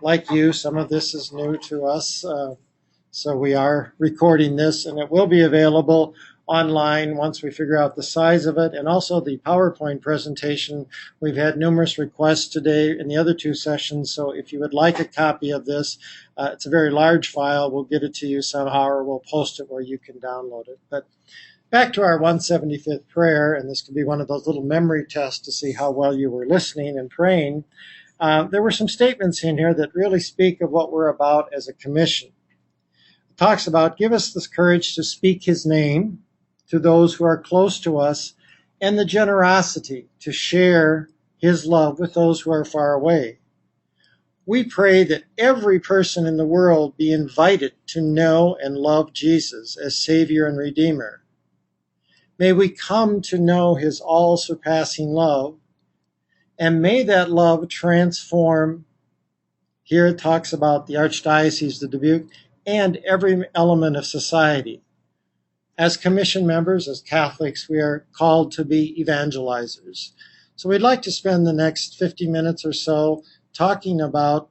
like you, some of this is new to us. So we are recording this, and it will be available online once we figure out the size of it, and also the PowerPoint presentation. We've had numerous requests today in the other two sessions, so if you would like a copy of this, it's a very large file. We'll get it to you somehow, or we'll post it where you can download it. But back to our 175th prayer, and this could be one of those little memory tests to see how well you were listening and praying. There were some statements in here that really speak of what we're about as a commission. It talks about, give us the courage to speak his name to those who are close to us, and the generosity to share his love with those who are far away. We pray that every person in the world be invited to know and love Jesus as Savior and Redeemer. May we come to know his all-surpassing love, and may that love transform, here it talks about the Archdiocese of Dubuque, and every element of society. As commission members, as Catholics, we are called to be evangelizers. So we'd like to spend the next 50 minutes or so talking about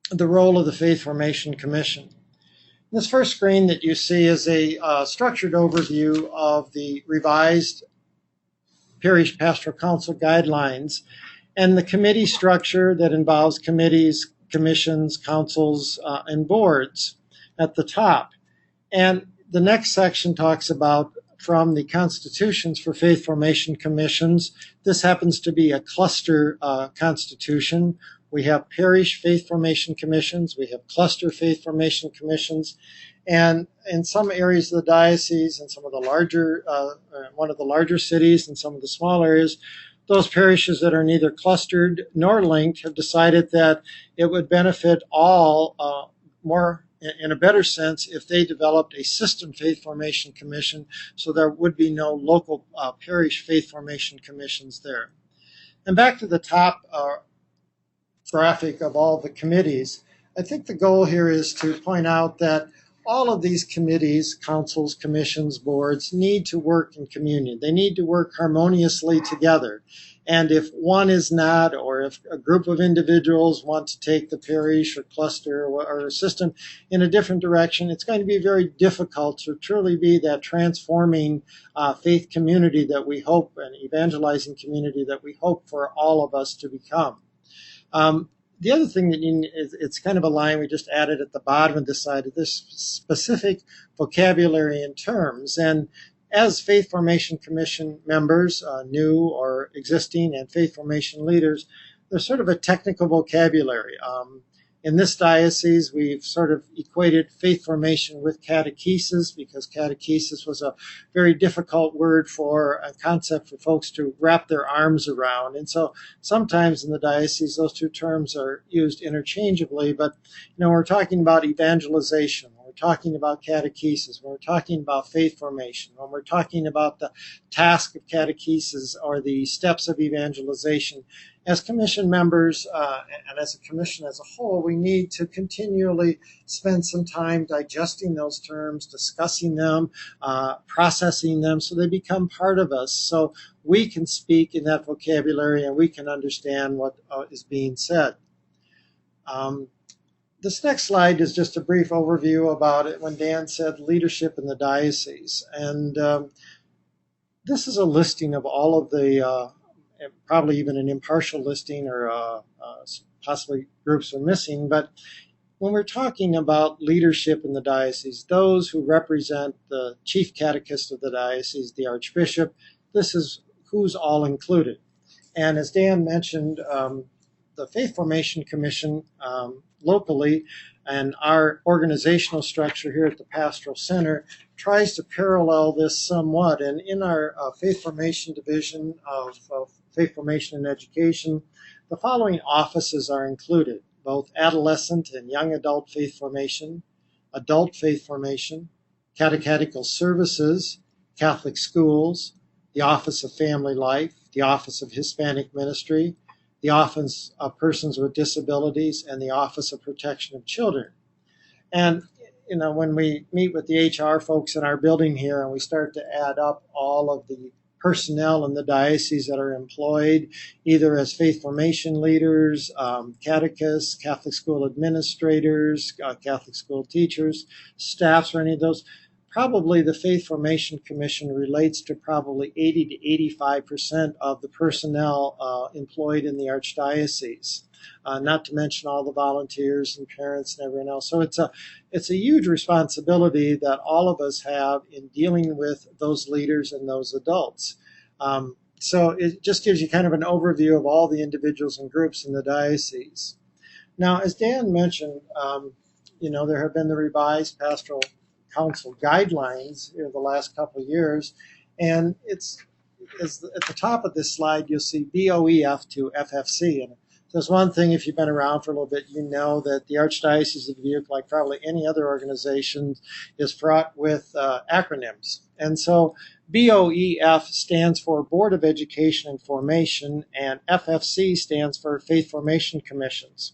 the role of the Faith Formation Commission. This first screen that you see is a structured overview of the revised Parish Pastoral Council guidelines and the committee structure that involves committees, commissions, councils, and boards at the top. And the next section talks about from the constitutions for faith formation commissions. This happens to be a cluster constitution. We have parish faith formation commissions. We have cluster faith formation commissions. And in some areas of the diocese and some of the larger, one of the larger cities and some of the small areas, those parishes that are neither clustered nor linked have decided that it would benefit all more in a better sense if they developed a system faith formation commission, so there would be no local parish faith formation commissions there. And back to the top graphic of all the committees, I think the goal here is to point out that all of these committees, councils, commissions, boards need to work in communion. They need to work harmoniously together. And if one is not, or if a group of individuals want to take the parish or cluster or system in a different direction, it's going to be very difficult to truly be that transforming faith community that we hope, and evangelizing community that we hope for all of us to become. The other thing that it's kind of a line we just added at the bottom of the side of this specific vocabulary and terms. And as Faith Formation Commission members, new or existing, and Faith Formation leaders, there's sort of a technical vocabulary. In this diocese, we've sort of equated faith formation with catechesis, because catechesis was a very difficult word for a concept for folks to wrap their arms around. And so sometimes in the diocese, those two terms are used interchangeably. But, we're talking about evangelization. We're talking about catechesis, when we're talking about faith formation, when we're talking about the task of catechesis or the steps of evangelization, as commission members and as a commission as a whole, we need to continually spend some time digesting those terms, discussing them, processing them, so they become part of us, so we can speak in that vocabulary and we can understand what is being said. This next slide is just a brief overview about it when Dan said leadership in the diocese. And this is a listing of all of the, probably even an impartial listing, or possibly groups are missing. But when we're talking about leadership in the diocese, those who represent the chief catechist of the diocese, the archbishop, this is who's all included. And as Dan mentioned, the Faith Formation Commission locally, and our organizational structure here at the Pastoral Center tries to parallel this somewhat. And in our Faith Formation Division of Faith Formation and Education, the following offices are included: both adolescent and young adult faith formation, adult faith formation, catechetical services, Catholic schools, the Office of Family Life, the Office of Hispanic Ministry, the Office of Persons with Disabilities, and the Office of Protection of Children. And, when we meet with the HR folks in our building here and we start to add up all of the personnel in the diocese that are employed either as faith formation leaders, catechists, Catholic school administrators, Catholic school teachers, staffs, or any of those. Probably the Faith Formation Commission relates to probably 80 to 85% of the personnel employed in the Archdiocese, not to mention all the volunteers and parents and everyone else. So it's a huge responsibility that all of us have in dealing with those leaders and those adults. So it just gives you kind of an overview of all the individuals and groups in the diocese. Now, as Dan mentioned, there have been the revised pastoral council guidelines in the last couple of years, and it's at the top of this slide you'll see BOEF to FFC. And there's one thing, if you've been around for a little bit, you know that the Archdiocese of Dubuque, like probably any other organization, is fraught with acronyms. And so BOEF stands for Board of Education and Formation, and FFC stands for Faith Formation Commissions.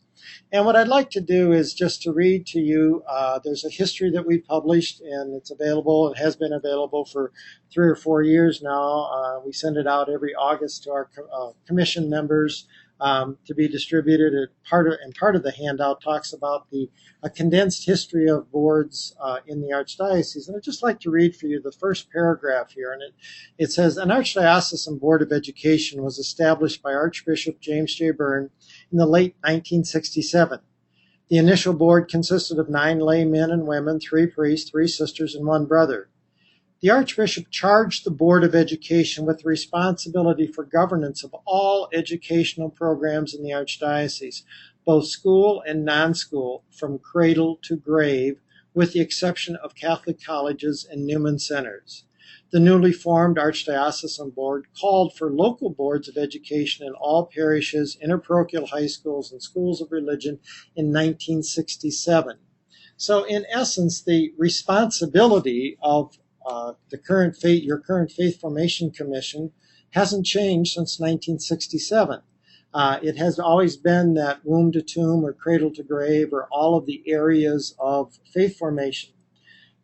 And what I'd like to do is just to read to you, there's a history that we published, and it's available. It has been available for 3 or 4 years now. We send it out every August to our commission members to be distributed. And part of the handout talks about a condensed history of boards in the Archdiocese. And I'd just like to read for you the first paragraph here. And it says, an Archdiocesan Board of Education was established by Archbishop James J. Byrne in the late 1967. The initial board consisted of 9 lay men and women, 3 priests, 3 sisters, and 1 brother. The Archbishop charged the Board of Education with the responsibility for governance of all educational programs in the Archdiocese, both school and non-school, from cradle to grave, with the exception of Catholic colleges and Newman centers. The newly formed Archdiocesan Board called for local boards of education in all parishes, interparochial high schools, and schools of religion in 1967. So in essence, the responsibility of your current Faith Formation Commission hasn't changed since 1967. It has always been that womb to tomb or cradle to grave or all of the areas of faith formation.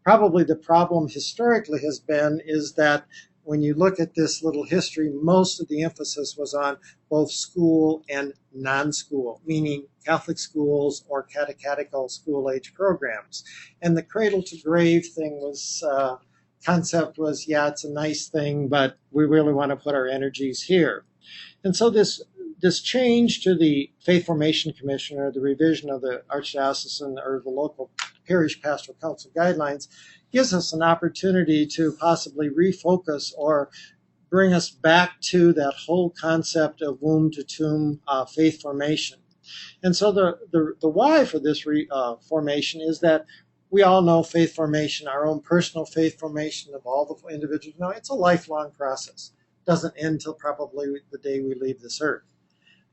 Probably the problem historically has been is that when you look at this little history, most of the emphasis was on both school and non-school, meaning Catholic schools or catechetical school-age programs. And the cradle to grave thing was concept was, yeah, it's a nice thing, but we really want to put our energies here. And so this change to the Faith Formation Commission, or the revision of the Archdiocesan or the local parish pastoral council guidelines, gives us an opportunity to possibly refocus or bring us back to that whole concept of womb to tomb faith formation. And so the why for this formation is that we all know faith formation, our own personal faith formation of all the individuals. Now, it's a lifelong process. It doesn't end until probably the day we leave this earth.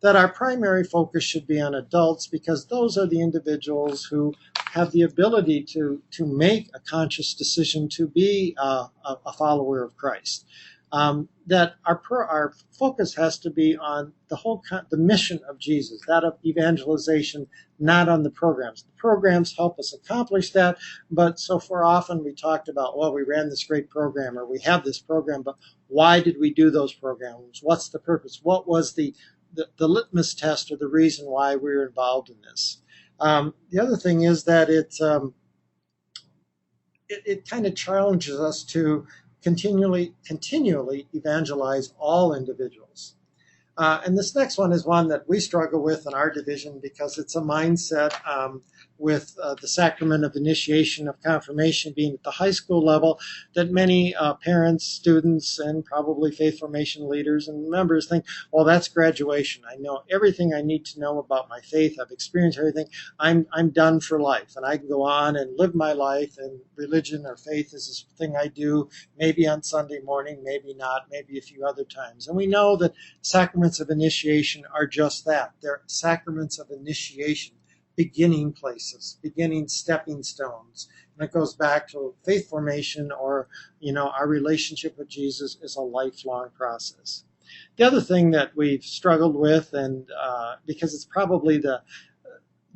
That our primary focus should be on adults, because those are the individuals who have the ability to make a conscious decision to be a follower of Christ. That our focus has to be on the mission of Jesus, that of evangelization, not on the programs. The programs help us accomplish that, but so far often we talked about, well, we ran this great program, or we have this program, but why did we do those programs? What's the purpose? What was the litmus test, or the reason why we were involved in this? The other thing is that it kind of challenges us to continually evangelize all individuals. And this next one is one that we struggle with in our division, because it's a mindset with the sacrament of initiation of confirmation being at the high school level, that many parents, students, and probably faith formation leaders and members think, well, that's graduation. I know everything I need to know about my faith. I've experienced everything. I'm done for life, and I can go on and live my life, and religion or faith is this thing I do maybe on Sunday morning, maybe not, maybe a few other times. And we know that sacraments of initiation are just that. They're sacraments of initiation, beginning places, beginning stepping stones. And it goes back to faith formation, or, our relationship with Jesus is a lifelong process. The other thing that we've struggled with, and because it's probably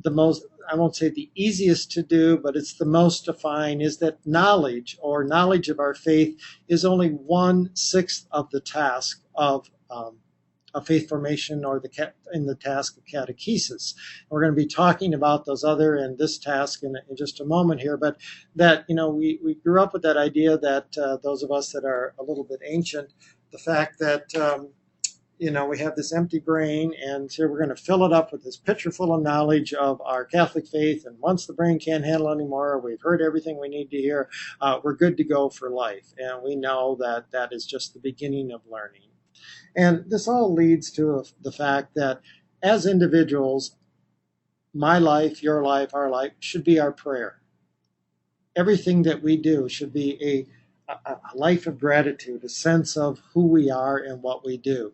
the most, I won't say the easiest to do, but it's the most defined, is that knowledge of our faith is only 1/6 of the task of faith formation, or in the task of catechesis. We're going to be talking about those other and this task in just a moment here, but that, we grew up with that idea that those of us that are a little bit ancient, the fact that we have this empty brain, and so we're going to fill it up with this pitcher full of knowledge of our Catholic faith. And once the brain can't handle anymore, we've heard everything we need to hear, we're good to go for life. And we know that that is just the beginning of learning. And this all leads to the fact that as individuals, my life, your life, our life should be our prayer. Everything that we do should be a life of gratitude, a sense of who we are and what we do.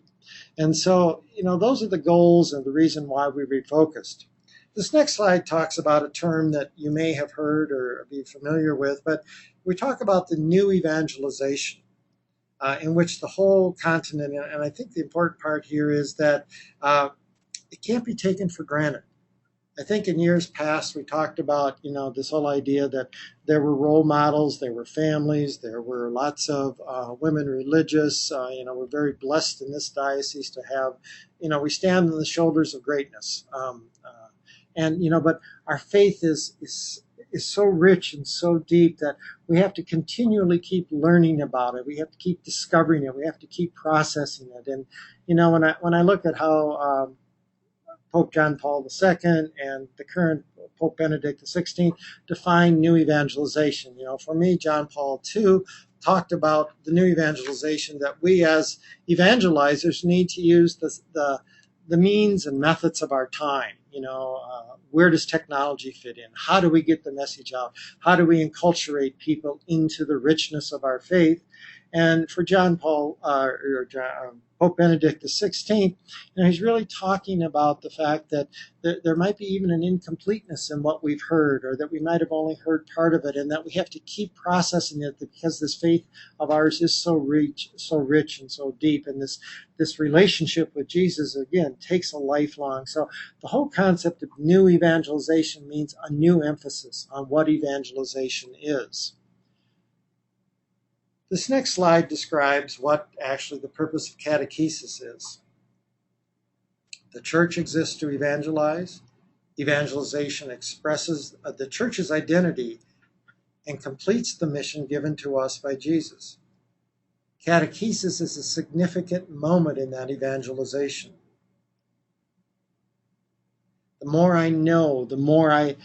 And so, those are the goals and the reason why we refocused. This next slide talks about a term that you may have heard or be familiar with, but we talk about the new evangelization, in which the whole continent, and I think the important part here is that it can't be taken for granted. I think in years past we talked about, this whole idea that there were role models, there were families, there were lots of women religious. We're very blessed in this diocese to have, we stand on the shoulders of greatness. But our faith is so rich and so deep that we have to continually keep learning about it. We have to keep discovering it. We have to keep processing it. And, when I look at how Pope John Paul II and the current Pope Benedict XVI define new evangelization. For me, John Paul II talked about the new evangelization that we as evangelizers need to use the means and methods of our time. Where does technology fit in? How do we get the message out? How do we enculturate people into the richness of our faith? And for Pope Benedict XVI, he's really talking about the fact that there might be even an incompleteness in what we've heard, or that we might have only heard part of it, and that we have to keep processing it because this faith of ours is so rich and so deep, and this relationship with Jesus, again, takes a lifelong. So the whole concept of new evangelization means a new emphasis on what evangelization is. This next slide describes what actually the purpose of catechesis is. The church exists to evangelize. Evangelization expresses the church's identity and completes the mission given to us by Jesus. Catechesis is a significant moment in that evangelization. The more I know, the more I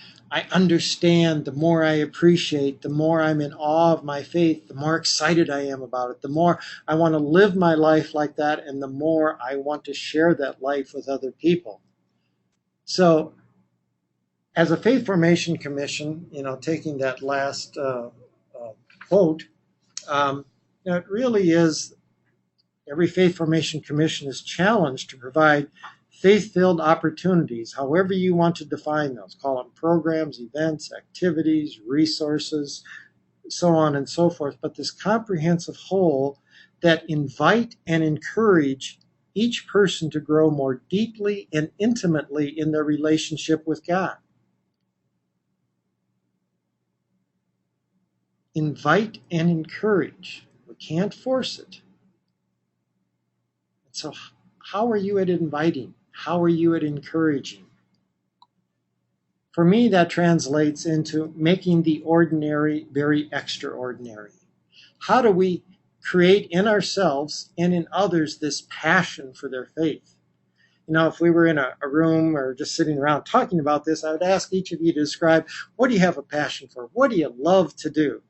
understand, the more I appreciate, the more I'm in awe of my faith, the more excited I am about it, the more I want to live my life like that, and the more I want to share that life with other people. So, as a Faith Formation Commission, taking that last quote, it really is, every Faith Formation Commission is challenged to provide faith-filled opportunities, however you want to define those. Call them programs, events, activities, resources, so on and so forth. But this comprehensive whole that invite and encourage each person to grow more deeply and intimately in their relationship with God. Invite and encourage. We can't force it. So how are you at inviting? How are you at encouraging? For me, that translates into making the ordinary very extraordinary. How do we create in ourselves and in others this passion for their faith? If we were in a room or just sitting around talking about this, I would ask each of you to describe, what do you have a passion for? What do you love to do?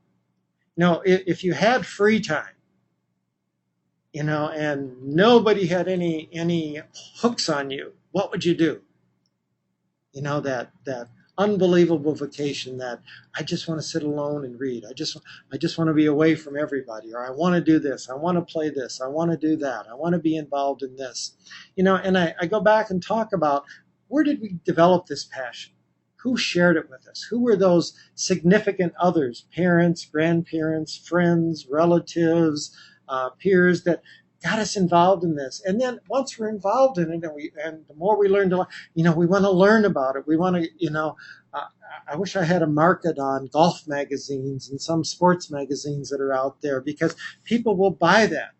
If you had free time, and nobody had any hooks on you, what would you do? That unbelievable vocation that I just want to sit alone and read. I just want to be away from everybody, or I want to do this. I want to play this. I want to do that. I want to be involved in this. And I go back and talk about, where did we develop this passion? Who shared it with us? Who were those significant others, parents, grandparents, friends, relatives, peers that got us involved in this. And then once we're involved in it, and the more we learn to, we want to learn about it. We want to, uh, I wish I had a market on golf magazines and some sports magazines that are out there, because people will buy that.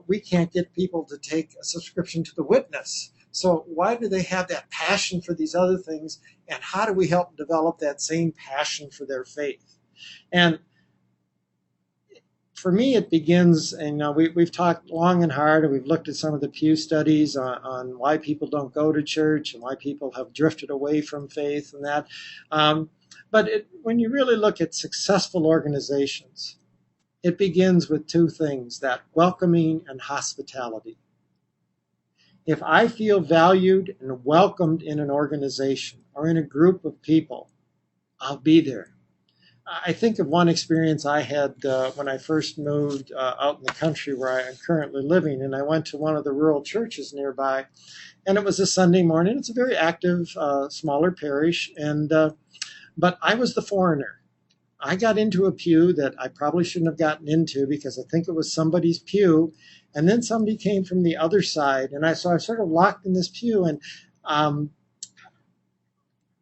We can't get people to take a subscription to the Witness. So why do they have that passion for these other things? And how do we help develop that same passion for their faith? And for me, it begins, and we've talked long and hard, and we've looked at some of the Pew studies on why people don't go to church and why people have drifted away from faith and that. But when you really look at successful organizations, it begins with two things: that welcoming and hospitality. If I feel valued and welcomed in an organization or in a group of people, I'll be there. I think of one experience I had when I first moved out in the country where I am currently living, and I went to one of the rural churches nearby, and it was a Sunday morning. It's a very active, smaller parish, but I was the foreigner. I got into a pew that I probably shouldn't have gotten into because I think it was somebody's pew, and then somebody came from the other side, and so I was sort of locked in this pew, and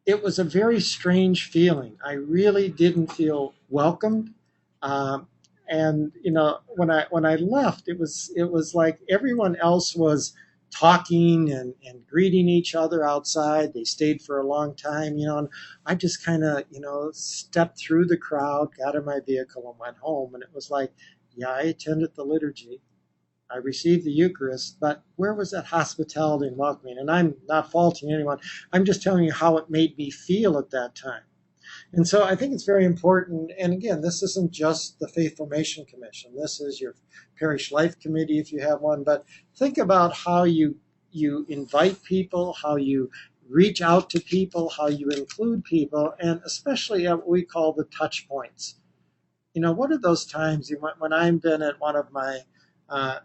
it was a very strange feeling. I really didn't feel welcomed, and when I left, it was like everyone else was talking and greeting each other outside. They stayed for a long time, and I just kind of stepped through the crowd, got in my vehicle, and went home. And it was like, yeah, I attended the liturgy, I received the Eucharist, but where was that hospitality and welcoming? And I'm not faulting anyone. I'm just telling you how it made me feel at that time. And so I think it's very important. And again, this isn't just the Faith Formation Commission. This is your parish life committee if you have one. But think about how you invite people, how you reach out to people, how you include people, and especially at what we call the touch points. What are those times when I've been at one of my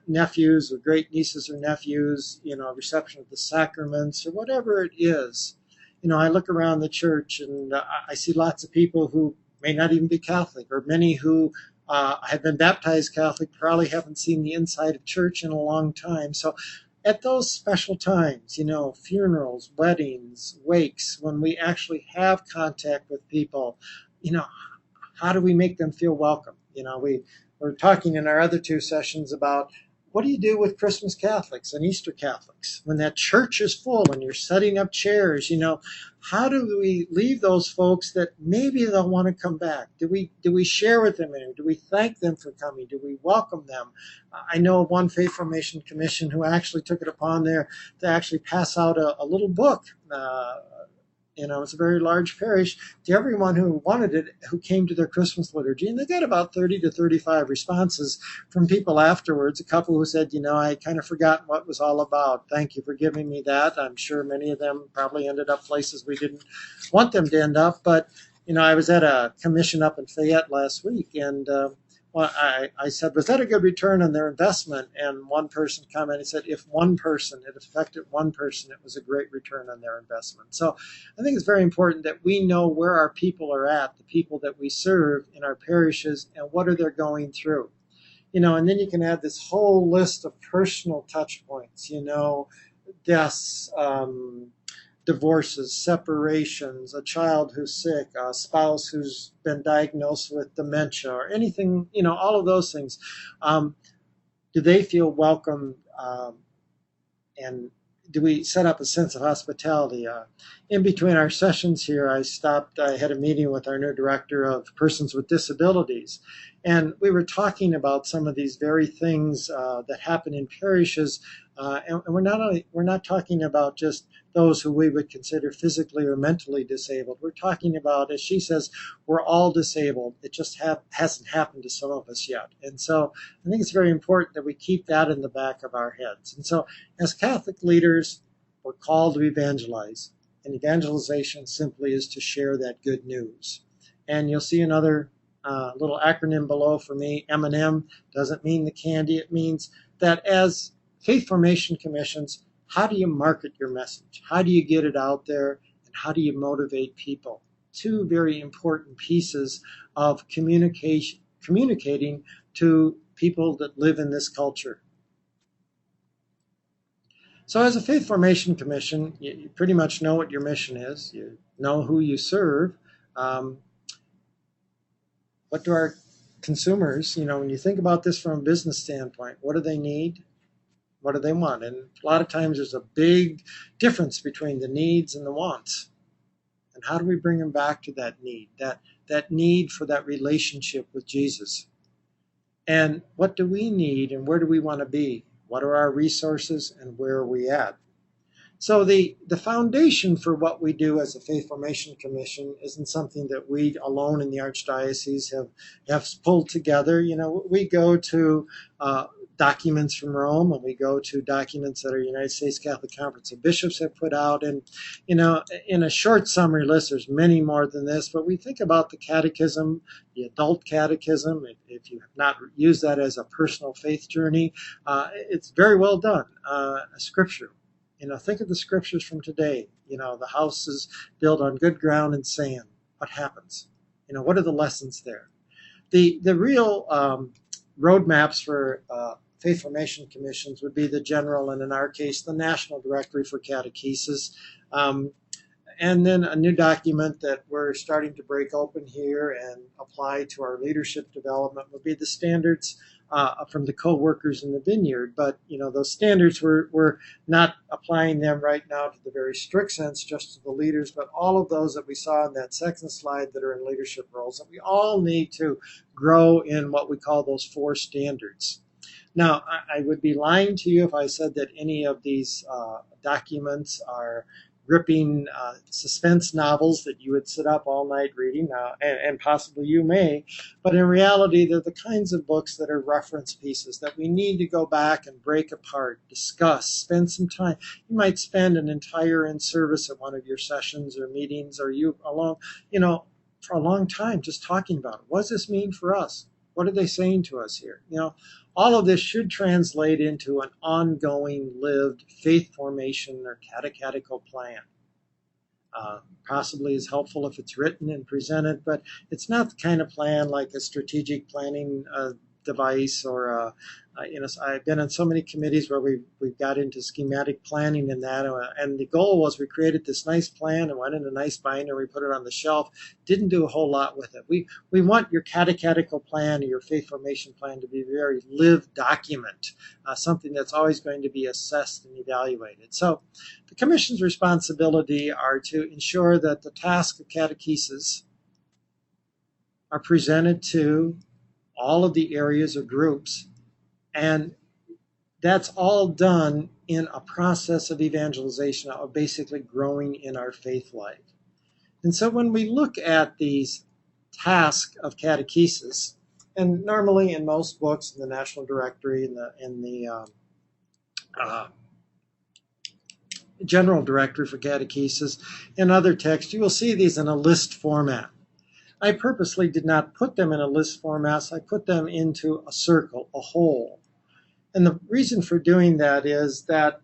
nephews or great nieces or nephews, reception of the sacraments or whatever it is. I look around the church and I see lots of people who may not even be Catholic, or many who have been baptized Catholic, probably haven't seen the inside of church in a long time. So at those special times, funerals, weddings, wakes, when we actually have contact with people, how do we make them feel welcome? We're talking in our other two sessions about what do you do with Christmas Catholics and Easter Catholics when that church is full and you're setting up chairs? How do we leave those folks that maybe they'll want to come back? Do we share with them? Do we thank them for coming? Do we welcome them? I know of one Faith Formation Commission who actually took it upon there to actually pass out a little book. It's a very large parish, to everyone who wanted it, who came to their Christmas liturgy. And they got about 30 to 35 responses from people afterwards. A couple who said, I kind of forgotten what it was all about. Thank you for giving me that. I'm sure many of them probably ended up places we didn't want them to end up. But, I was at a commission up in Fayette last week, and I said, was that a good return on their investment? And one person commented and said, if it affected one person, it was a great return on their investment. So I think it's very important that we know where our people are at, the people that we serve in our parishes, and what are they going through. And then you can add this whole list of personal touch points, deaths, divorces, separations, a child who's sick, a spouse who's been diagnosed with dementia, or anything, all of those things. Do they feel welcome? And do we set up a sense of hospitality? In between our sessions here, I had a meeting with our new director of persons with disabilities. And we were talking about some of these very things that happen in parishes. And we're not talking about just those who we would consider physically or mentally disabled. We're talking about, as she says, we're all disabled. It just hasn't happened to some of us yet. And so I think it's very important that we keep that in the back of our heads. And so as Catholic leaders, we're called to evangelize. And evangelization simply is to share that good news. And you'll see another little acronym below for me. M&M doesn't mean the candy. It means that as Faith Formation Commissions, how do you market your message? How do you get it out there? And how do you motivate people? Two very important pieces of communicating to people that live in this culture. So as a Faith Formation Commission, you pretty much know what your mission is. You know who you serve. Um, what do our consumers, when you think about this from a business standpoint, what do they need? What do they want? And a lot of times there's a big difference between the needs and the wants. And how do we bring them back to that need, that need for that relationship with Jesus? And what do we need and where do we want to be? What are our resources and where are we at? So the foundation for what we do as a Faith Formation Commission isn't something that we alone in the Archdiocese have pulled together. We go to documents from Rome, and we go to documents that our United States Catholic Conference of Bishops have put out. And, in a short summary list, there's many more than this, but we think about the catechism, the adult catechism. If you have not used that as a personal faith journey, it's very well done. Scripture. Think of the scriptures from today. The house is built on good ground and sand. What happens? What are the lessons there? The real roadmaps for Faith Formation Commissions would be the general, and in our case, the National Directory for Catechesis. And then a new document that we're starting to break open here and apply to our leadership development would be the standards from the co-workers in the vineyard. But, those standards, we're not applying them right now to the very strict sense, just to the leaders, but all of those that we saw in that second slide that are in leadership roles, that we all need to grow in what we call those 4 standards. Now, I would be lying to you if I said that any of these documents are gripping suspense novels that you would sit up all night reading, and possibly you may, but in reality, they're the kinds of books that are reference pieces that we need to go back and break apart, discuss, spend some time. You might spend an entire in-service at one of your sessions or meetings, or you alone, for a long time just talking about it. What does this mean for us? What are they saying to us here? All of this should translate into an ongoing, lived faith formation or catechetical plan. Possibly is helpful if it's written and presented, but it's not the kind of plan like a strategic planning device or I've been on so many committees where we've got into schematic planning and that, and the goal was we created this nice plan and went in a nice binder, we put it on the shelf, didn't do a whole lot with it. We want your catechetical plan or your faith formation plan to be a very lived document, something that's always going to be assessed and evaluated. So the Commission's responsibility are to ensure that the task of catechesis are presented to all of the areas or groups, and that's all done in a process of evangelization, of basically growing in our faith life. And so when we look at these tasks of catechesis, and normally in most books, in the National Directory, in the General Directory for Catechesis, and other texts, you will see these in a list format. I purposely did not put them in a list format, so I put them into a circle, a whole. And the reason for doing that is that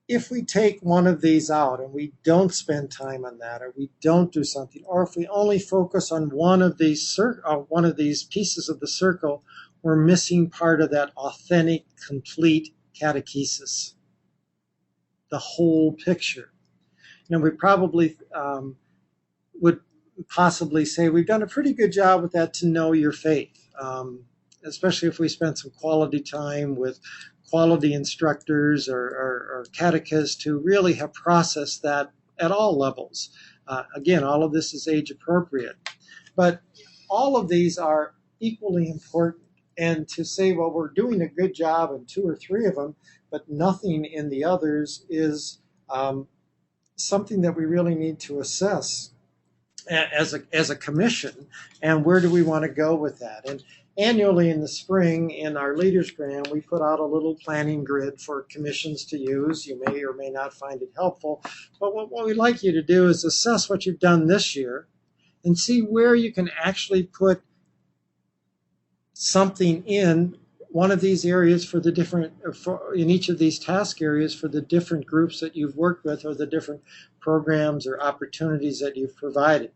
if we take one of these out and we don't spend time on that, or we don't do something, or if we only focus on one of these pieces of the circle, we're missing part of that authentic, complete catechesis, the whole picture. We probably would possibly say we've done a pretty good job with that, to know your faith, especially if we spent some quality time with quality instructors or catechists who really have processed that at all levels. Again, all of this is age appropriate, but all of these are equally important. And to say, well, we're doing a good job in 2 or 3 of them, but nothing in the others is something that we really need to assess as a commission, and where do we want to go with that? And annually in the spring, in our Leaders Grant, we put out a little planning grid for commissions to use. You may or may not find it helpful, but what we'd like you to do is assess what you've done this year and see where you can actually put something in one of these areas in each of these task areas for the different groups that you've worked with, or the different programs or opportunities that you've provided.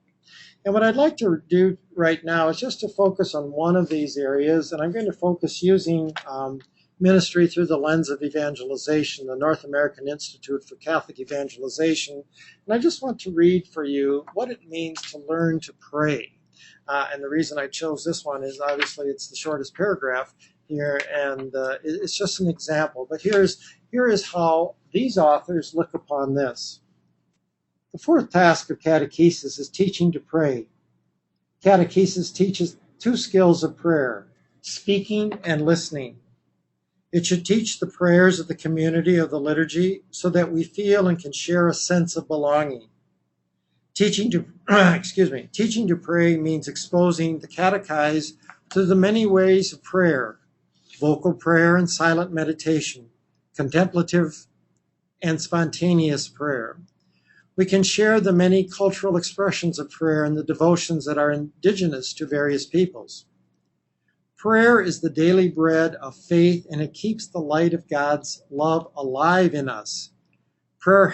And what I'd like to do right now is just to focus on one of these areas, and I'm going to focus using ministry through the lens of evangelization, the North American Institute for Catholic Evangelization. And I just want to read for you what it means to learn to pray. And the reason I chose this one is obviously it's the shortest paragraph here, and it's just an example. But here is how these authors look upon this. The fourth task of catechesis is teaching to pray. Catechesis teaches two skills of prayer, speaking and listening. It should teach the prayers of the community of the liturgy so that we feel and can share a sense of belonging. Teaching to pray means exposing the catechized to the many ways of prayer, vocal prayer and silent meditation, contemplative and spontaneous prayer. We can share the many cultural expressions of prayer and the devotions that are indigenous to various peoples. Prayer is the daily bread of faith, and it keeps the light of God's love alive in us. Prayer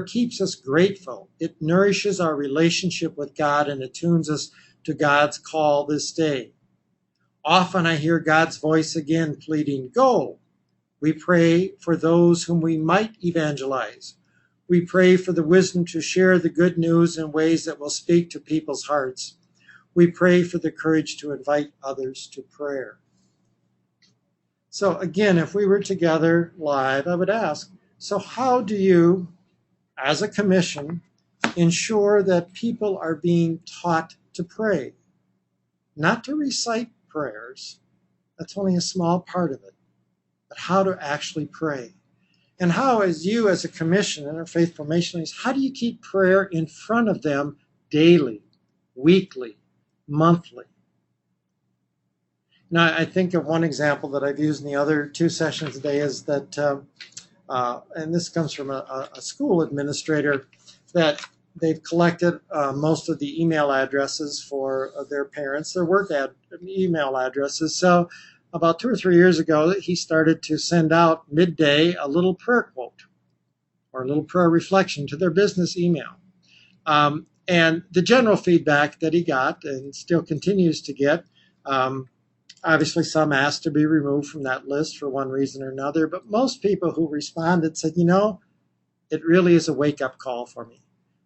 keeps us grateful. It nourishes our relationship with God and attunes us to God's call this day. Often I hear God's voice again pleading, "Go." We pray for those whom we might evangelize. We pray for the wisdom to share the good news in ways that will speak to people's hearts. We pray for the courage to invite others to prayer. So again, if we were together live, I would ask, so how do you, as a commission, ensure that people are being taught to pray? Not to recite prayers, that's only a small part of it, but how to actually pray. And how, as you as a commission and our faithful missionaries, how do you keep prayer in front of them daily, weekly, monthly? Now, I think of one example that I've used in the other two sessions today is that, and this comes from a school administrator, that they've collected most of the email addresses for their parents, their work email addresses. So about 2 or 3 years ago, he started to send out midday a little prayer quote or a little prayer reflection to their business email. And the general feedback that he got and still continues to get, obviously some asked to be removed from that list for one reason or another, but most people who responded said, it really is a wake-up call for me.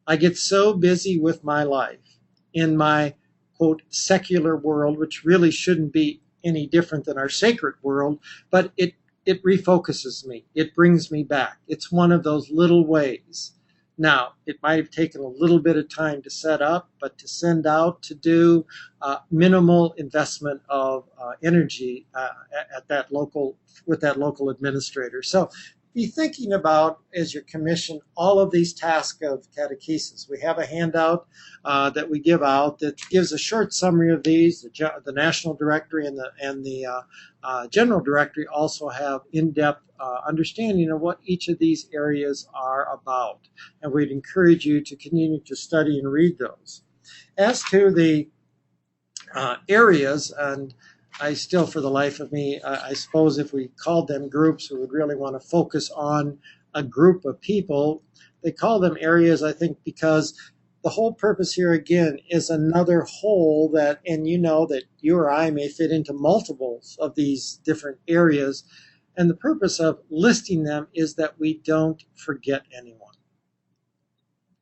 I get so busy with my life in my, quote, secular world, which really shouldn't be any different than our sacred world, but it refocuses me. It brings me back. It's one of those little ways. Now, it might have taken a little bit of time to set up, but to send out, to do minimal investment of energy at that local, with that local administrator. So be thinking about, as your commission, all of these tasks of catechesis. We have a handout that we give out that gives a short summary of these. The National Directory and the General Directory also have in-depth understanding of what each of these areas are about. And we'd encourage you to continue to study and read those. As to the areas, and I still, for the life of me, I suppose if we called them groups, we would really want to focus on a group of people. They call them areas, I think, because the whole purpose here, again, is another whole that, and that you or I may fit into multiples of these different areas. And the purpose of listing them is that we don't forget anyone.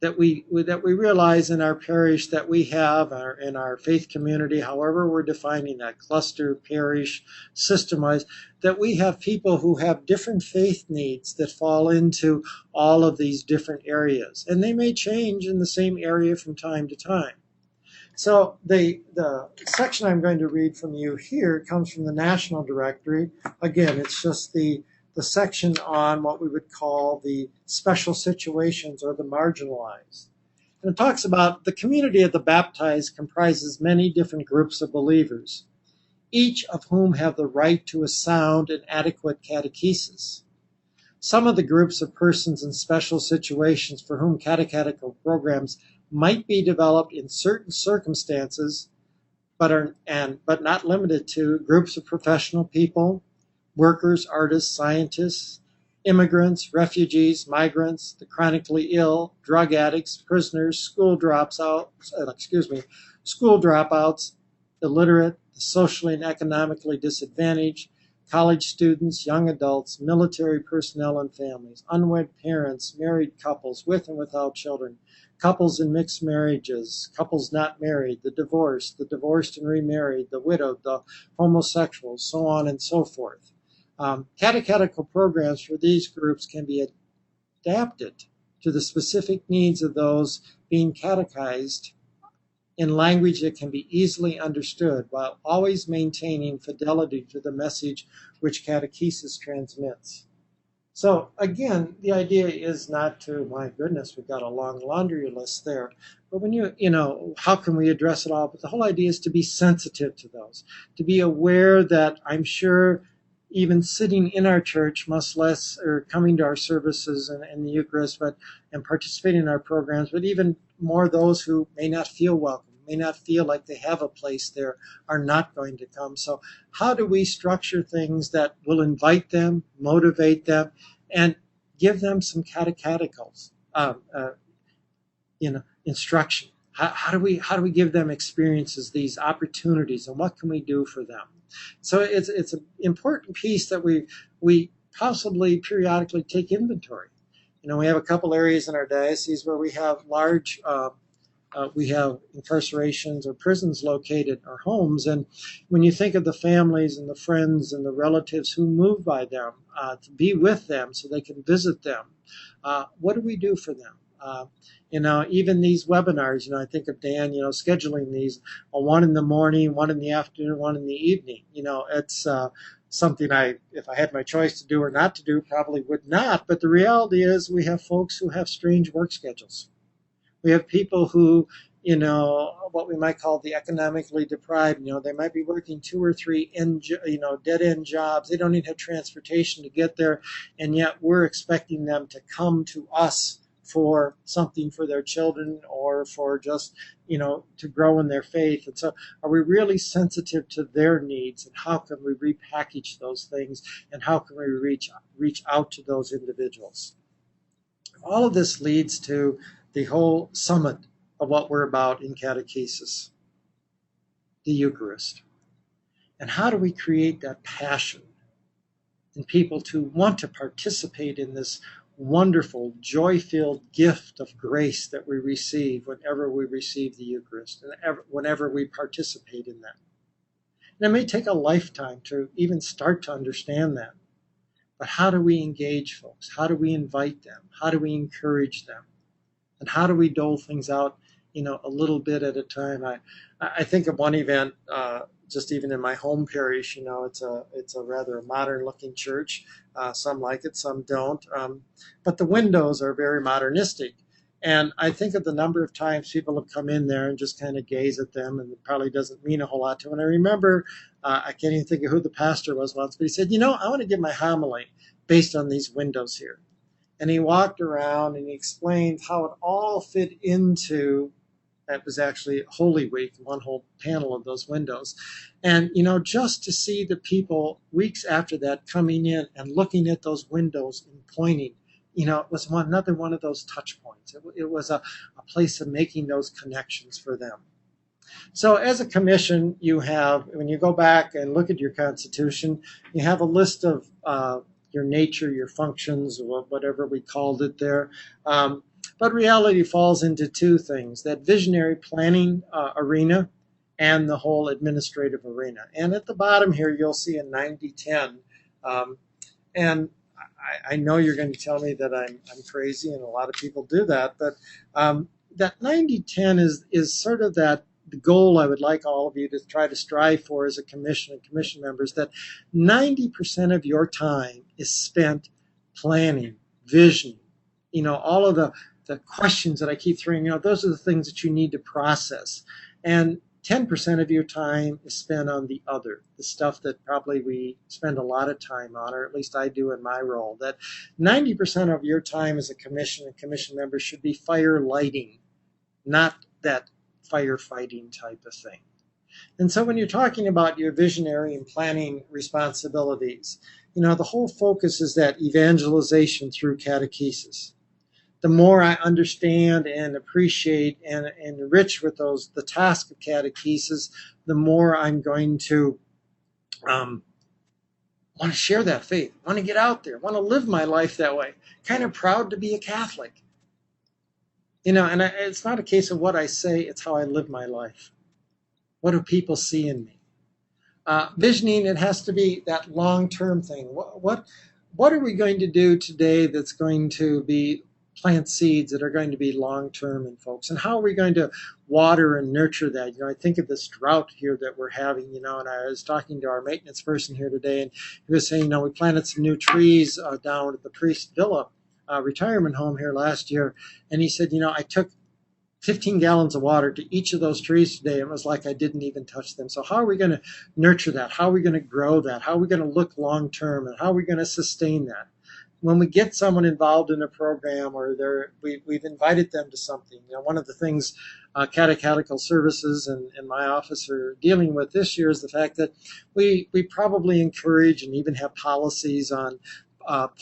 That we realize in our parish that we have, in our faith community, however we're defining that, cluster, parish, system-wise, that we have people who have different faith needs that fall into all of these different areas. And they may change in the same area from time to time. So the section I'm going to read from you here comes from the National Directory. Again, it's just the section on what we would call the special situations or the marginalized. And it talks about the community of the baptized comprises many different groups of believers, each of whom have the right to a sound and adequate catechesis. Some of the groups of persons in special situations for whom catechetical programs might be developed in certain circumstances, but not limited to groups of professional people, workers, artists, scientists, immigrants, refugees, migrants, the chronically ill, drug addicts, prisoners, school dropouts, illiterate, the socially and economically disadvantaged, college students, young adults, military personnel and families, unwed parents, married couples with and without children, couples in mixed marriages, couples not married, the divorced and remarried, the widowed, the homosexuals, so on and so forth. Catechetical programs for these groups can be adapted to the specific needs of those being catechized in language that can be easily understood while always maintaining fidelity to the message which catechesis transmits. So again, the idea is not to, my goodness, we've got a long laundry list there, but when how can we address it all? But the whole idea is to be sensitive to those, to be aware that I'm sure even sitting in our church, much less or coming to our services and the Eucharist, and participating in our programs, but even more those who may not feel welcome, may not feel like they have a place there, are not going to come. So how do we structure things that will invite them, motivate them, and give them some catecheticals, instruction? How do we give them experiences, these opportunities, and what can we do for them? So it's an important piece that we possibly periodically take inventory. We have a couple areas in our diocese where we have large we have incarcerations or prisons located, or homes. And when you think of the families and the friends and the relatives who move by them to be with them so they can visit them, what do we do for them? Even these webinars, I think of Dan, scheduling these, one in the morning, one in the afternoon, one in the evening. It's something if I had my choice to do or not to do, probably would not. But the reality is we have folks who have strange work schedules. We have people who, what we might call the economically deprived. They might be working 2 or 3 dead-end jobs. They don't even have transportation to get there, and yet we're expecting them to come to us for something for their children or for just, to grow in their faith. And so are we really sensitive to their needs, and how can we repackage those things, and how can we reach out to those individuals? All of this leads to the whole summit of what we're about in catechesis, the Eucharist. And how do we create that passion in people to want to participate in this wonderful, joy-filled gift of grace that we receive whenever we receive the Eucharist and whenever we participate in that? And it may take a lifetime to even start to understand that. But how do we engage folks? How do we invite them? How do we encourage them? And how do we dole things out, a little bit at a time? I think of one event, just even in my home parish. It's a rather modern-looking church. Some like it, some don't. But the windows are very modernistic. And I think of the number of times people have come in there and just kind of gaze at them, and it probably doesn't mean a whole lot to them. And I remember, I can't even think of who the pastor was once, but he said, I want to give my homily based on these windows here. And he walked around and he explained how it all fit into, that was actually Holy Week, one whole panel of those windows. And, just to see the people weeks after that coming in and looking at those windows and pointing, it was another one of those touch points. It was a place of making those connections for them. So as a commission, you have, when you go back and look at your constitution, you have a list of your nature, your functions, or whatever we called it there. But reality falls into 2 things, that visionary planning arena and the whole administrative arena. And at the bottom here, you'll see a 90-10. And I know you're going to tell me that I'm crazy, and a lot of people do that, but that 90-10 is sort of the goal I would like all of you to try to strive for as a commission and commission members, that 90% of your time is spent planning, visioning, all of the questions that I keep throwing, those are the things that you need to process. And 10% of your time is spent on the stuff that probably we spend a lot of time on, or at least I do in my role. That 90% of your time as a commission and commission member should be fire lighting, not that firefighting type of thing. And so when you're talking about your visionary and planning responsibilities, the whole focus is that evangelization through catechesis. the more I understand and appreciate and enrich with the task of catechesis, the more I'm going to want to share that faith, want to get out there, want to live my life that way. Kind of proud to be a Catholic. And it's not a case of what I say, it's how I live my life. What do people see in me? Visioning, it has to be that long-term thing. What are we going to do today that's going to be plant seeds that are going to be long-term in folks? And how are we going to water and nurture that? I think of this drought here that we're having, and I was talking to our maintenance person here today, and he was saying, we planted some new trees down at the Priest Villa retirement home here last year. And he said, I took 15 gallons of water to each of those trees today. It was like I didn't even touch them. So how are we going to nurture that? How are we going to grow that? How are we going to look long term? And how are we going to sustain that? When we get someone involved in a program or we've invited them to something, one of the things catechetical services and my office are dealing with this year is the fact that we probably encourage and even have policies on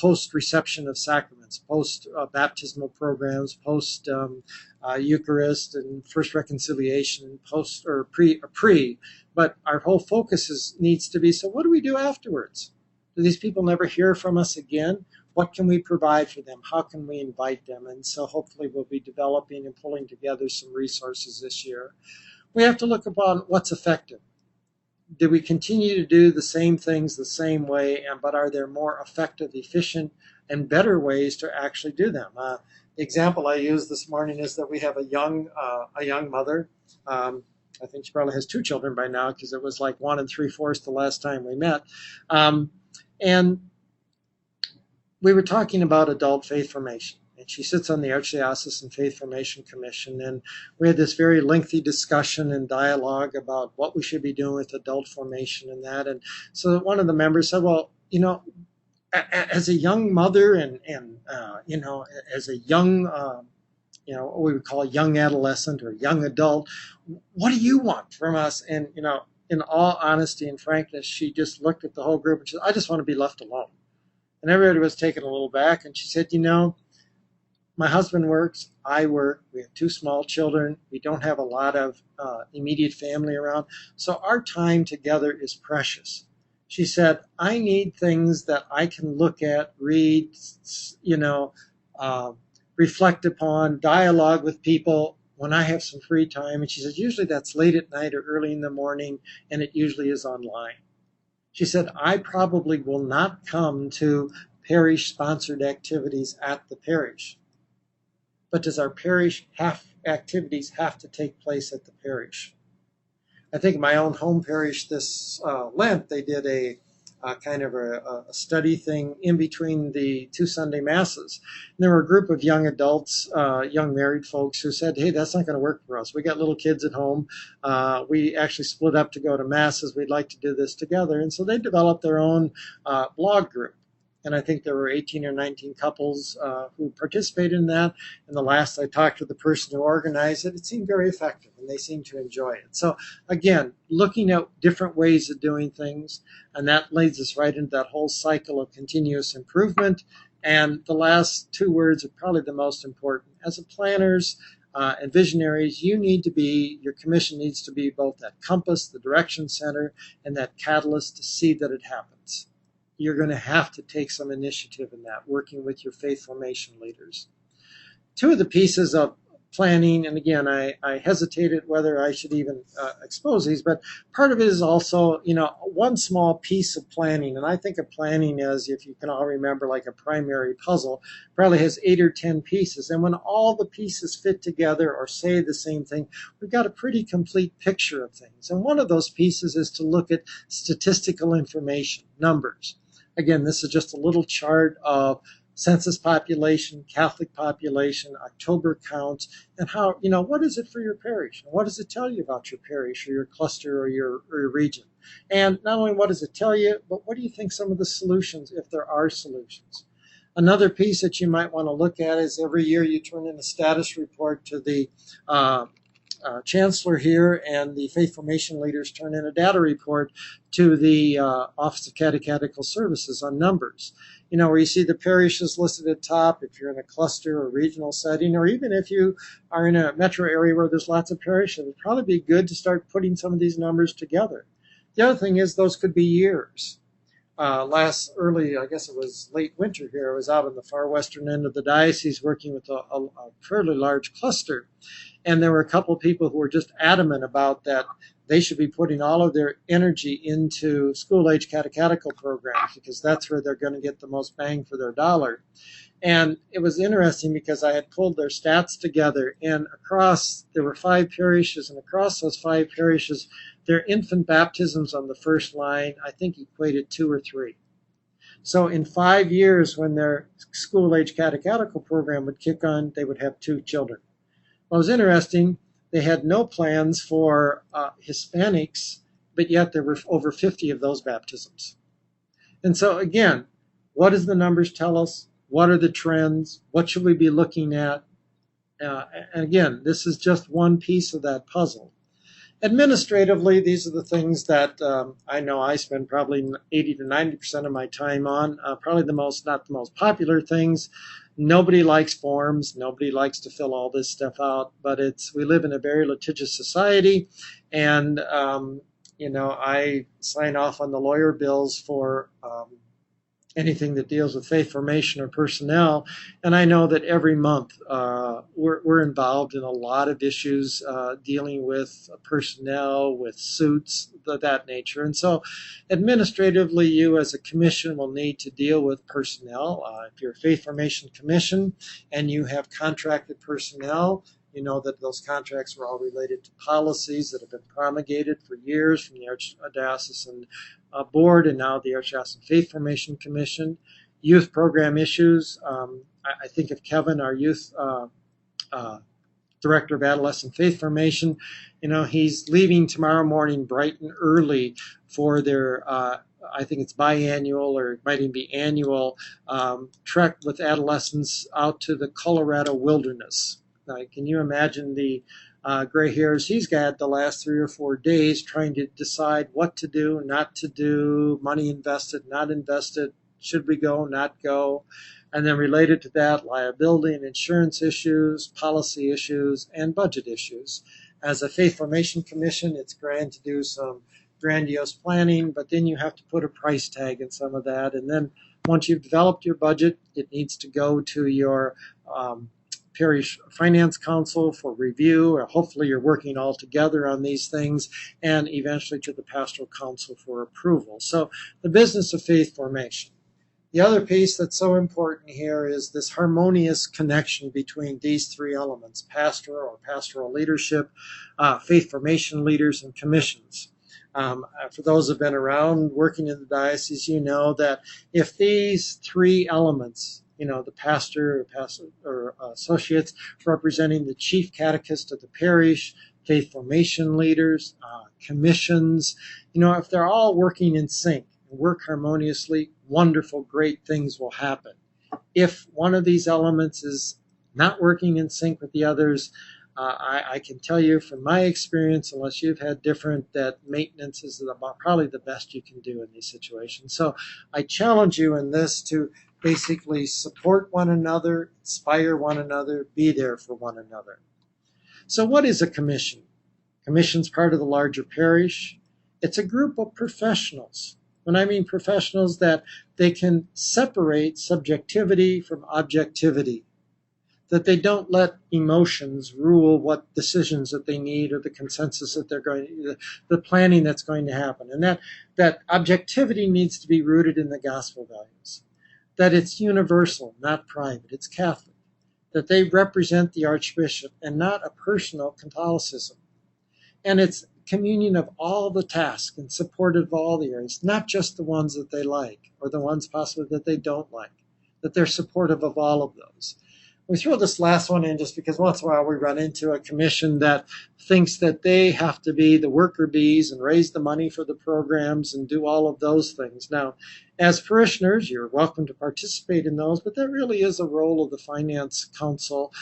post-reception of sacraments, post-baptismal programs, post-Eucharist and first reconciliation, post or pre. But our whole focus needs to be, so what do we do afterwards? Do these people never hear from us again? What can we provide for them? How can we invite them? And so hopefully we'll be developing and pulling together some resources this year. We have to look upon what's effective. Do we continue to do the same things the same way, but are there more effective, efficient, and better ways to actually do them? The example I used this morning is that we have a young mother. I think she probably has 2 children by now because it was like 1 3/4 the last time we met. And we were talking about adult faith formation. And she sits on the Archdiocesan Faith Formation Commission. And we had this very lengthy discussion and dialogue about what we should be doing with adult formation and that. And so one of the members said, well, as a young mother and as a young, what we would call a young adolescent or young adult, what do you want from us? And, in all honesty and frankness, she just looked at the whole group and she said, I just want to be left alone. And everybody was taken a little back. And she said, my husband works, I work, we have 2 small children, we don't have a lot of immediate family around, so our time together is precious. She said, I need things that I can look at, read, reflect upon, dialogue with people when I have some free time. And she said, usually that's late at night or early in the morning, and it usually is online. She said, I probably will not come to parish-sponsored activities at the parish. But does our parish activities have to take place at the parish? I think in my own home parish this Lent, they did a kind of a study thing in between the 2 Sunday masses. And there were a group of young adults, young married folks who said, hey, that's not going to work for us. We got little kids at home. We actually split up to go to masses. We'd like to do this together. And so they developed their own blog group. And I think there were 18 or 19 couples who participated in that. And the last I talked to the person who organized it, it seemed very effective, and they seemed to enjoy it. So again, looking at different ways of doing things, and that leads us right into that whole cycle of continuous improvement. And the last 2 words are probably the most important. As a planners and visionaries, your commission needs to be both that compass, the direction center, and that catalyst to see that it happens. You're going to have to take some initiative in that, working with your faith formation leaders. 2 of the pieces of planning, and again, I hesitated whether I should even expose these, but part of it is also, one small piece of planning. And I think of planning as, if you can all remember, like a primary puzzle, probably has 8 or 10 pieces. And when all the pieces fit together or say the same thing, we've got a pretty complete picture of things. And one of those pieces is to look at statistical information, numbers. Again, this is just a little chart of census population, Catholic population, October counts, and how, what is it for your parish? And what does it tell you about your parish or your cluster or your region? And not only what does it tell you, but what do you think some of the solutions, if there are solutions? Another piece that you might want to look at is every year you turn in a status report to the chancellor here, and the faith formation leaders turn in a data report to the Office of Catechetical Services on numbers. where you see the parishes listed at top, if you're in a cluster or regional setting, or even if you are in a metro area where there's lots of parishes, it'd probably be good to start putting some of these numbers together. The other thing is those could be years. I guess it was late winter here, I was out on the far western end of the diocese working with a fairly large cluster. And there were a couple of people who were just adamant about that they should be putting all of their energy into school-age catechetical programs because that's where they're going to get the most bang for their dollar. And it was interesting because I had pulled their stats together, and there were 5 parishes, and across those 5 parishes, their infant baptisms on the first line, I think, equated 2 or 3. So in 5 years, when their school-age catechetical program would kick on, they would have 2 children. Well, it was interesting. They had no plans for Hispanics, but yet there were over 50 of those baptisms. And so again, what does the numbers tell us? What are the trends? What should we be looking at? And again, this is just one piece of that puzzle. Administratively, these are the things that I know I spend probably 80 to 90% of my time on. Probably not the most popular things. Nobody likes forms. Nobody likes to fill all this stuff out. But we live in a very litigious society, and I sign off on the lawyer bills for anything that deals with faith formation or personnel. And I know that every month we're involved in a lot of issues dealing with personnel, with suits, that nature. And so administratively, you as a commission will need to deal with personnel. If you're a faith formation commission and you have contracted personnel, you know that those contracts were all related to policies that have been promulgated for years from the Archdiocesan Board and now the Archdiocesan Faith Formation Commission. Youth program issues. I think of Kevin, our youth director of adolescent faith formation. He's leaving tomorrow morning bright and early for their I think it's biannual, or it might even be annual, trek with adolescents out to the Colorado wilderness. Can you imagine the gray hairs he's got the last 3 or 4 days trying to decide what to do, not to do, money invested, not invested, should we go, not go? And then related to that, liability and insurance issues, policy issues, and budget issues. As a faith formation commission, it's grand to do some grandiose planning, but then you have to put a price tag in some of that. And then once you've developed your budget, it needs to go to your parish finance council for review, or hopefully you're working all together on these things, and eventually to the pastoral council for approval. So the business of faith formation. The other piece that's so important here is this harmonious connection between these 3 elements: pastoral or pastoral leadership, faith formation leaders, and commissions. For those who have been around working in the diocese, you know that if these 3 elements, the pastor or associates representing the chief catechist of the parish, faith formation leaders, commissions, if they're all working in sync and work harmoniously, wonderful, great things will happen. If one of these elements is not working in sync with the others, I can tell you from my experience, unless you've had different, that maintenance is probably the best you can do in these situations. So I challenge you in this to basically support one another, inspire one another, be there for one another. So what is a commission? Commission's part of the larger parish. It's a group of professionals. When I mean professionals, that they can separate subjectivity from objectivity, that they don't let emotions rule what decisions that they need or the consensus that the planning that's going to happen. And that objectivity needs to be rooted in the gospel values, that it's universal, not private, it's Catholic, that they represent the Archbishop and not a personal Catholicism. And it's communion of all the tasks and support of all the areas, not just the ones that they like or the ones possibly that they don't like, that they're supportive of all of those. We throw this last one in just because once in a while we run into a commission that thinks that they have to be the worker bees and raise the money for the programs and do all of those things. Now, as parishioners, you're welcome to participate in those, but that really is a role of the finance council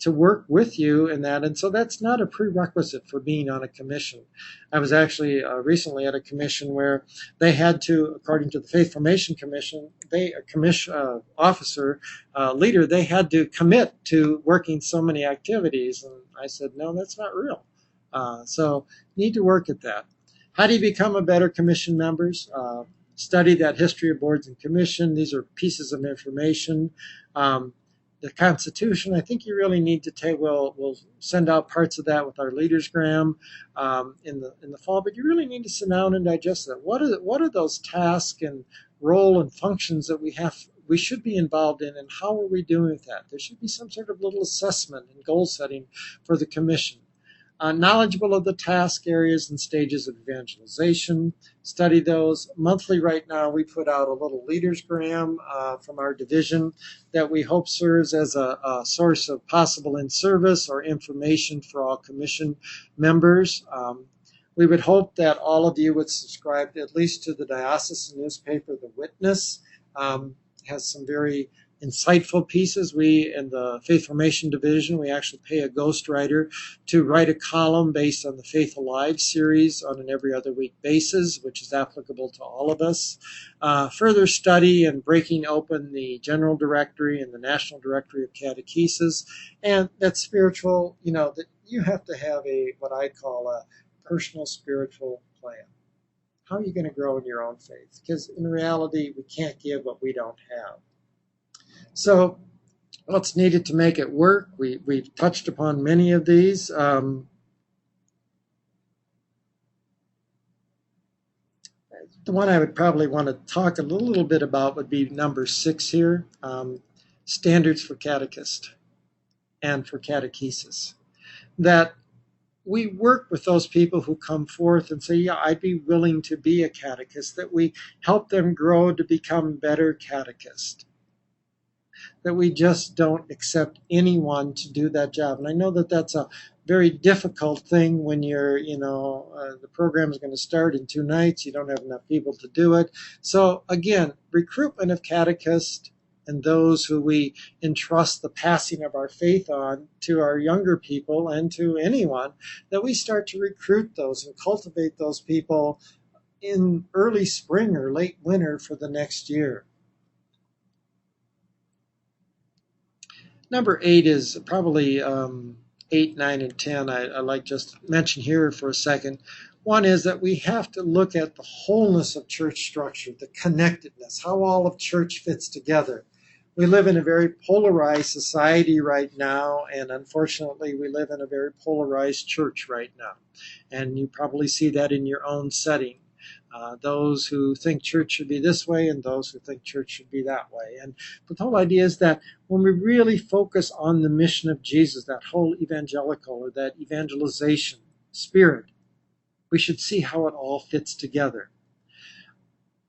to work with you in that. And so that's not a prerequisite for being on a commission. I was actually recently at a commission where they had to, according to the Faith Formation Commission, leader, they had to commit to working so many activities. And I said, no, that's not real. So you need to work at that. How do you become a better commission members? Study that history of boards and commission. These are pieces of information. The Constitution, I think you really need to take, we'll send out parts of that with our leadersgram in the fall, but you really need to sit down and digest that. What are those tasks and role and functions that we should be involved in, and how are we doing with that? There should be some sort of little assessment and goal setting for the commission. Knowledgeable of the task areas and stages of evangelization. Study those. Monthly right now, we put out a little leadersgram from our division that we hope serves as a source of possible in-service or information for all commission members. We would hope that all of you would subscribe at least to the diocesan newspaper, The Witness. Has some very insightful pieces. We, in the Faith Formation Division, we actually pay a ghostwriter to write a column based on the Faith Alive series on an every other week basis, which is applicable to all of us. Further study and breaking open the General Directory and the National Directory of Catechesis. And that spiritual, that you have to have what I call a personal spiritual plan. How are you going to grow in your own faith? Because in reality, we can't give what we don't have. So what's needed to make it work? We've touched upon many of these. The one I would probably want to talk a little bit about would be number 6 here, standards for catechist and for catechesis. That we work with those people who come forth and say, yeah, I'd be willing to be a catechist, that we help them grow to become better catechists. That we just don't accept anyone to do that job. And I know that that's a very difficult thing when you're, the program is going to start in 2 nights. You don't have enough people to do it. So again, recruitment of catechists and those who we entrust the passing of our faith on to our younger people and to anyone, that we start to recruit those and cultivate those people in early spring or late winter for the next year. Number 8 is probably 8, 9, and 10. I like just mention here for a second. One is that we have to look at the wholeness of church structure, the connectedness, how all of church fits together. We live in a very polarized society right now, and unfortunately, we live in a very polarized church right now. And you probably see that in your own setting. Those who think church should be this way and those who think church should be that way. But the whole idea is that when we really focus on the mission of Jesus, that whole evangelical or that evangelization spirit, we should see how it all fits together.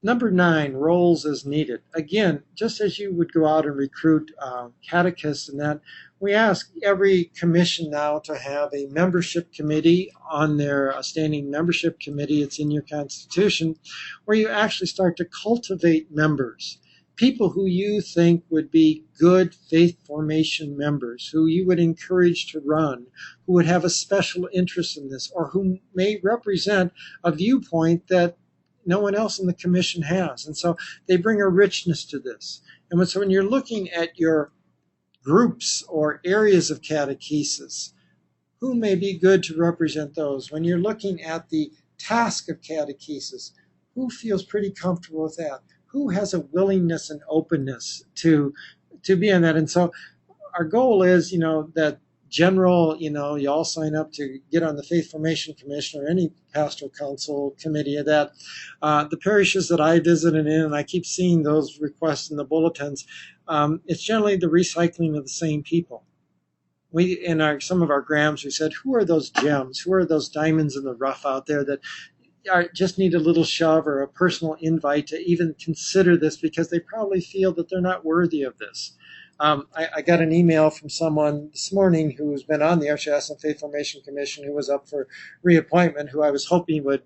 Number 9, roles as needed. Again, just as you would go out and recruit catechists and that, we ask every commission now to have a membership committee on their standing membership committee. It's in your constitution, where you actually start to cultivate members, people who you think would be good faith formation members, who you would encourage to run, who would have a special interest in this, or who may represent a viewpoint that no one else in the commission has. And so they bring a richness to this. And so when you're looking at your groups or areas of catechesis, who may be good to represent those? When you're looking at the task of catechesis, who feels pretty comfortable with that? Who has a willingness and openness to be on that? And so our goal is, that general, you all sign up to get on the Faith Formation Commission or any pastoral council committee of that. The parishes that I visited in, and I keep seeing those requests in the bulletins, it's generally the recycling of the same people. We, in some of our grams, we said, who are those gems? Who are those diamonds in the rough out there that just need a little shove or a personal invite to even consider this, because they probably feel that they're not worthy of this. I got an email from someone this morning who's been on the Archdiocesan Faith Formation Commission, who was up for reappointment, who I was hoping would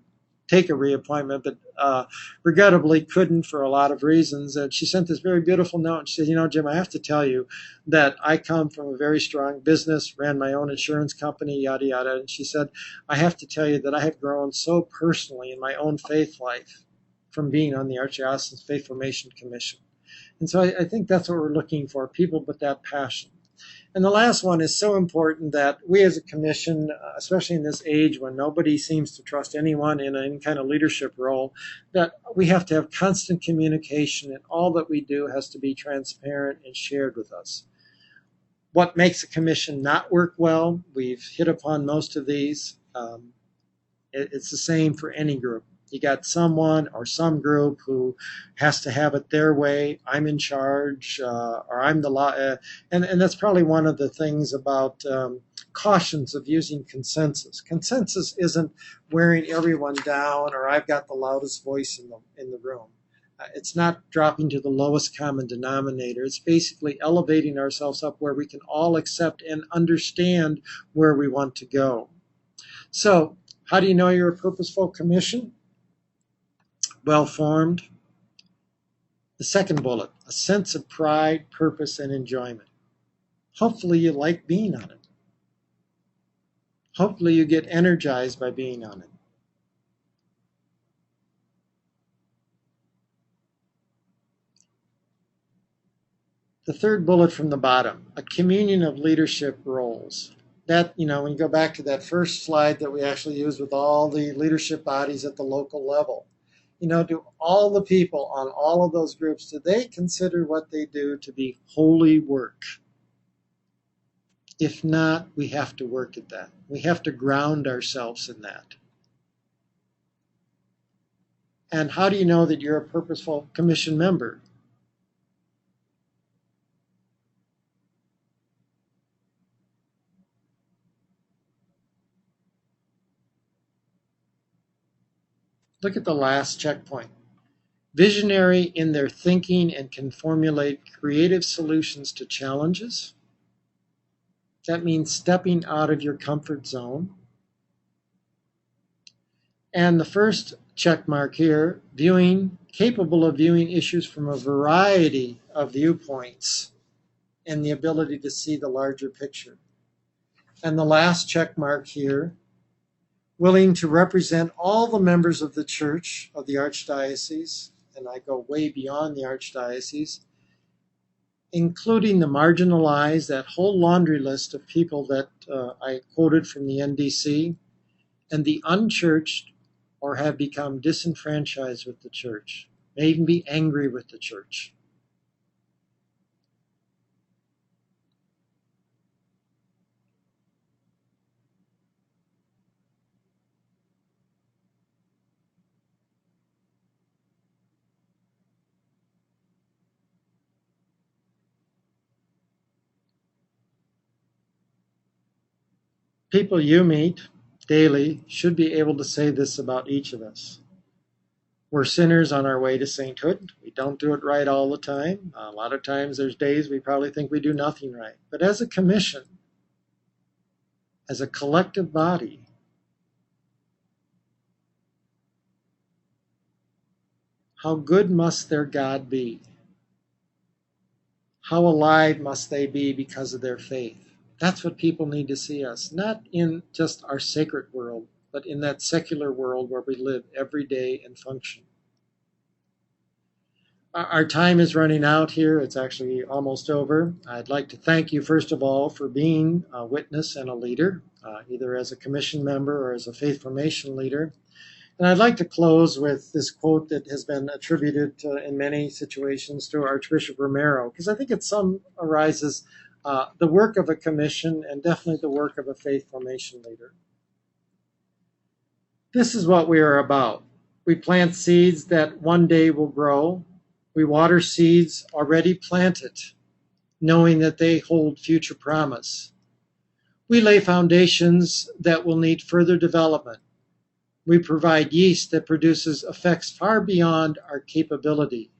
take a reappointment, but regrettably couldn't for a lot of reasons. And she sent this very beautiful note. She said, you know, Jim, I have to tell you that I come from a very strong business, ran my own insurance company, yada, yada. And she said, I have to tell you that I have grown so personally in my own faith life from being on the Archdiocesan Faith Formation Commission. And so I think that's what we're looking for, people with that passion. And the last one is so important that we as a commission, especially in this age when nobody seems to trust anyone in any kind of leadership role, that we have to have constant communication, and all that we do has to be transparent and shared with us. What makes a commission not work well? We've hit upon most of these. It's the same for any group. You got someone or some group who has to have it their way. I'm in charge, or I'm the law. And that's probably one of the things about cautions of using consensus. Consensus isn't wearing everyone down, or I've got the loudest voice in the room. It's not dropping to the lowest common denominator. It's basically elevating ourselves up where we can all accept and understand where we want to go. So, how do you know you're a purposeful commission? Well-formed. The second bullet, a sense of pride, purpose, and enjoyment. Hopefully you like being on it. Hopefully you get energized by being on it. The third bullet from the bottom, a communion of leadership roles. That, you know, when you go back to that first slide that we actually used with all the leadership bodies at the local level, you know, do all the people on all of those groups, do they consider what they do to be holy work? If not, we have to work at that. We have to ground ourselves in that. And how do you know that you're a purposeful commission member? Look at the last checkpoint. Visionary in their thinking and can formulate creative solutions to challenges. That means stepping out of your comfort zone. And the first check mark here, capable of viewing issues from a variety of viewpoints and the ability to see the larger picture. And the last check mark here, willing to represent all the members of the church of the Archdiocese, and I go way beyond the Archdiocese, including the marginalized, that whole laundry list of people that I quoted from the NDC, and the unchurched or have become disenfranchised with the church, may even be angry with the church. People you meet daily should be able to say this about each of us. We're sinners on our way to sainthood. We don't do it right all the time. A lot of times there's days we probably think we do nothing right. But as a commission, as a collective body, how good must their God be? How alive must they be because of their faith? That's what people need to see us, not in just our sacred world, but in that secular world where we live every day and function. Our time is running out here. It's actually almost over. I'd like to thank you, first of all, for being a witness and a leader, either as a commission member or as a faith formation leader. And I'd like to close with this quote that has been attributed in many situations to Archbishop Romero, because I think it summarizes the work of a commission and definitely the work of a faith formation leader. This is what we are about. We plant seeds that one day will grow. We water seeds already planted, knowing that they hold future promise. We lay foundations that will need further development. We provide yeast that produces effects far beyond our capability.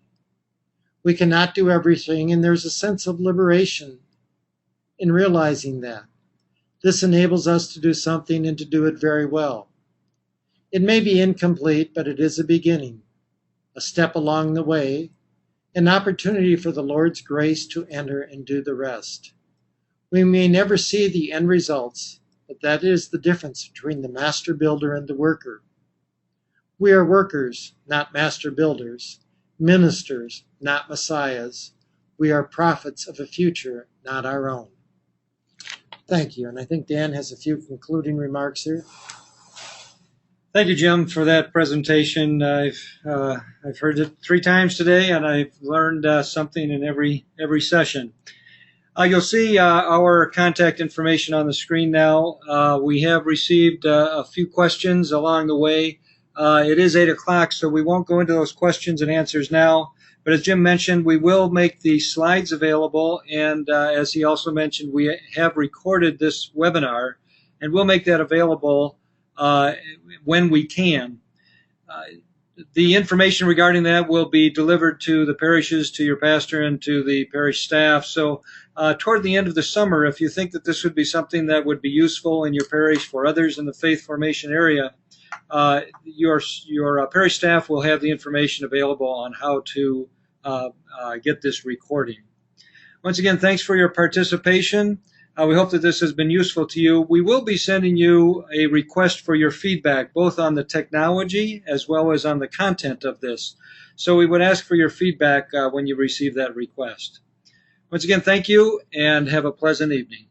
We cannot do everything, and there's a sense of liberation in realizing that. This enables us to do something and to do it very well. It may be incomplete, but it is a beginning, a step along the way, an opportunity for the Lord's grace to enter and do the rest. We may never see the end results, but that is the difference between the master builder and the worker. We are workers, not master builders, ministers, not messiahs. We are prophets of a future, not our own. Thank you. And I think Dan has a few concluding remarks here. Thank you, Jim, for that presentation. I've heard it 3 times today, and I've learned something in every session. You'll see our contact information on the screen now. We have received a few questions along the way. It is 8 o'clock, so we won't go into those questions and answers now. But as Jim mentioned, we will make the slides available, and as he also mentioned, we have recorded this webinar, and we'll make that available when we can. The information regarding that will be delivered to the parishes, to your pastor, and to the parish staff. So toward the end of the summer, if you think that this would be something that would be useful in your parish for others in the faith formation area, your parish staff will have the information available on how to get this recording. Once again, thanks for your participation. We hope that this has been useful to you. We will be sending you a request for your feedback, both on the technology as well as on the content of this. So we would ask for your feedback when you receive that request. Once again, thank you, and have a pleasant evening.